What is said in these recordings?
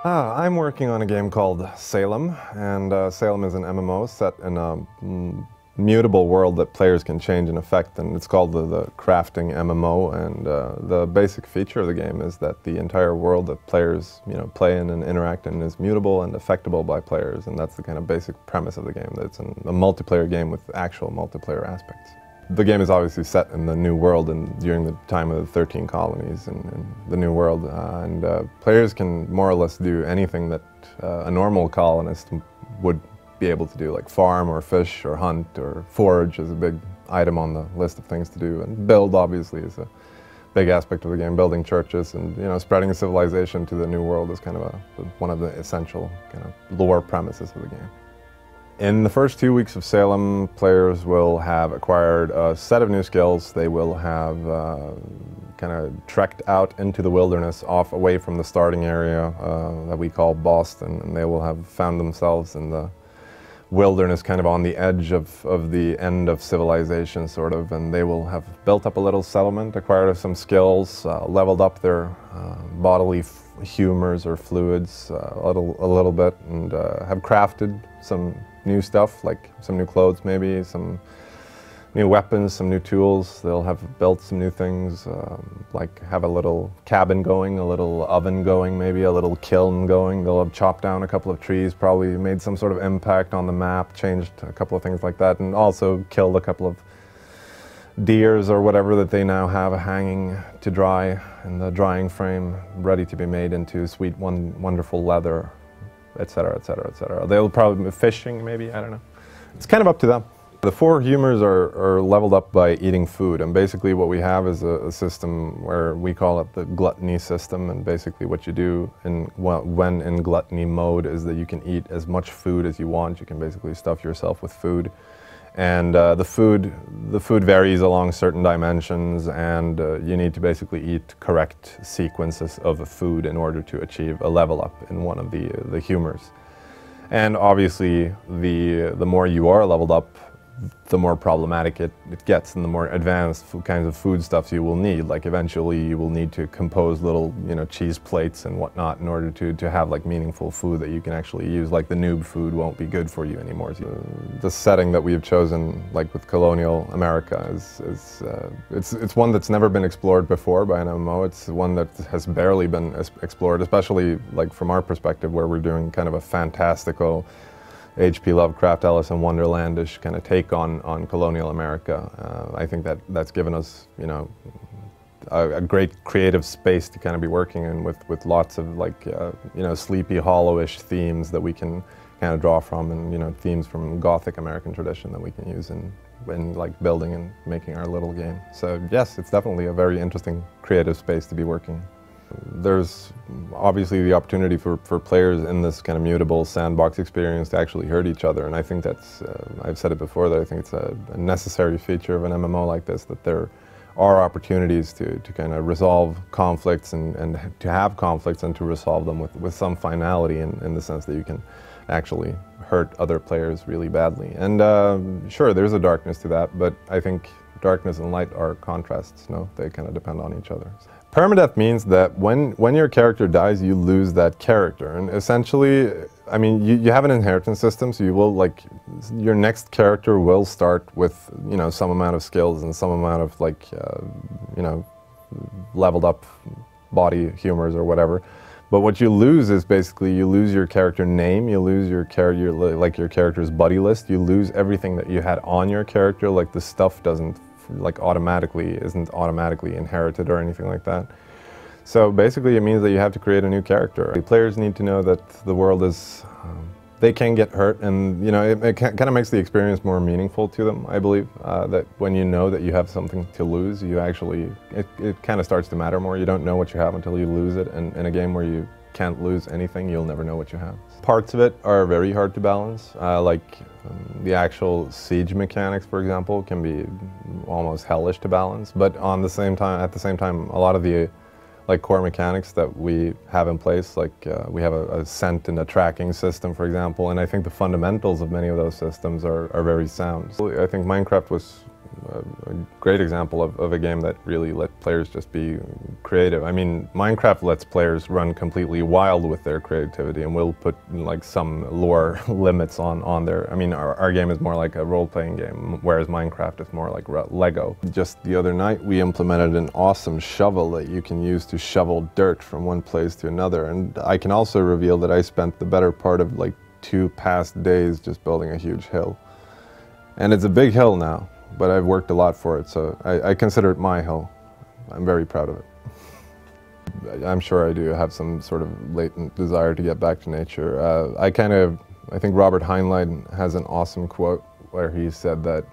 I'm working on a game called Salem, and Salem is an MMO set in a mutable world that players can change and affect, and it's called the crafting MMO. And the basic feature of the game is that the entire world that players play in and interact in is mutable and affectable by players, and that's the kind of basic premise of the game. That it's a multiplayer game with actual multiplayer aspects. The game is obviously set in the New World and during the time of the 13 colonies in the New World, and players can more or less do anything that a normal colonist would be able to do, like farm or fish or hunt or forage is a big item on the list of things to do, and build obviously is a big aspect of the game. Building churches and spreading a civilization to the New World is kind of one of the essential kind of lore premises of the game. In the first 2 weeks of Salem, players will have acquired a set of new skills. They will have kind of trekked out into the wilderness, away from the starting area that we call Boston, and they will have found themselves in the wilderness, kind of on the edge of the end of civilization, sort of, and they will have built up a little settlement, acquired some skills, leveled up their bodily humors or fluids a little bit, and have crafted some new stuff, like some new clothes, maybe some new weapons, some new tools. They'll have built some new things, like have a little cabin going, a little oven going, maybe a little kiln going. They'll have chopped down a couple of trees, probably made some sort of impact on the map, changed a couple of things like that, and also killed a couple of deers or whatever that they now have hanging to dry in the drying frame, ready to be made into sweet, wonderful leather, etc., etc., etc. They'll probably be fishing, maybe, I don't know. It's kind of up to them. The 4 humors are leveled up by eating food, and basically what we have is a system where we call it the gluttony system, and basically what you do when in gluttony mode is that you can eat as much food as you want. You can basically stuff yourself with food, and the food varies along certain dimensions, and you need to basically eat correct sequences of a food in order to achieve a level up in one of the humors. And obviously the more you are leveled up, the more problematic it gets, and the more advanced kinds of foodstuffs you will need. Like eventually you will need to compose little cheese plates and whatnot in order to have like meaningful food that you can actually use. Like the noob food won't be good for you anymore. The setting that we have chosen, like with colonial America, it's one that's never been explored before by an MMO. It's one that has barely been explored, especially like from our perspective, where we're doing kind of a fantastical H.P. Lovecraft, Alice in Wonderlandish kind of take on colonial America. I think that's given us, a great creative space to kind of be working in with lots of like, Sleepy Hollow-ish themes that we can kind of draw from, and themes from Gothic American tradition that we can use in like building and making our little game. So yes, it's definitely a very interesting creative space to be working. There's obviously the opportunity for players in this kind of mutable sandbox experience to actually hurt each other, and I think that's, I've said it before, that I think it's a necessary feature of an MMO like this, that there are opportunities to kind of resolve conflicts and to have conflicts and to resolve them with some finality in the sense that you can actually hurt other players really badly. And sure, there's a darkness to that, but I think darkness and light are contrasts, no? They kind of depend on each other. Permadeath means that when your character dies, you lose that character, and essentially, I mean, you have an inheritance system, so you will, like, your next character will start with, some amount of skills and some amount of, like, leveled up body humors or whatever. But what you lose is basically, you lose your character name, you lose your character's buddy list, you lose everything that you had on your character, like the stuff isn't automatically inherited or anything like that. So basically it means that you have to create a new character. The players need to know that the world is, they can get hurt, and it kind of makes the experience more meaningful to them, I believe. That when you know that you have something to lose, you actually, it kind of starts to matter more. You don't know what you have until you lose it, and in a game where you can't lose anything, you'll never know what you have. Parts of it are very hard to balance, the actual siege mechanics, for example, can be almost hellish to balance, but at the same time, a lot of the core mechanics that we have in place, we have a scent and a tracking system, for example, and I think the fundamentals of many of those systems are very sound. I think Minecraft was a great example of a game that really let players just be creative. I mean, Minecraft lets players run completely wild with their creativity, and will put like some lore limits on their. I mean, our game is more like a role-playing game, whereas Minecraft is more like Lego. Just the other night, we implemented an awesome shovel that you can use to shovel dirt from one place to another, and I can also reveal that I spent the better part of like 2 past days just building a huge hill. And it's a big hill now, but I've worked a lot for it, so I consider it my hill. I'm very proud of it. I'm sure I do have some sort of latent desire to get back to nature. I think Robert Heinlein has an awesome quote where he said that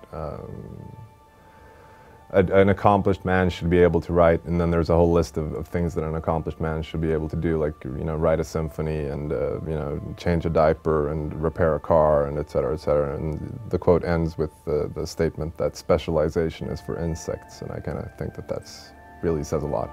an accomplished man should be able to write, and then there's a whole list of things that an accomplished man should be able to do, like, you know, write a symphony and, you know, change a diaper and repair a car and et cetera, et cetera. And the quote ends with the statement that specialization is for insects, and I kind of think that really says a lot.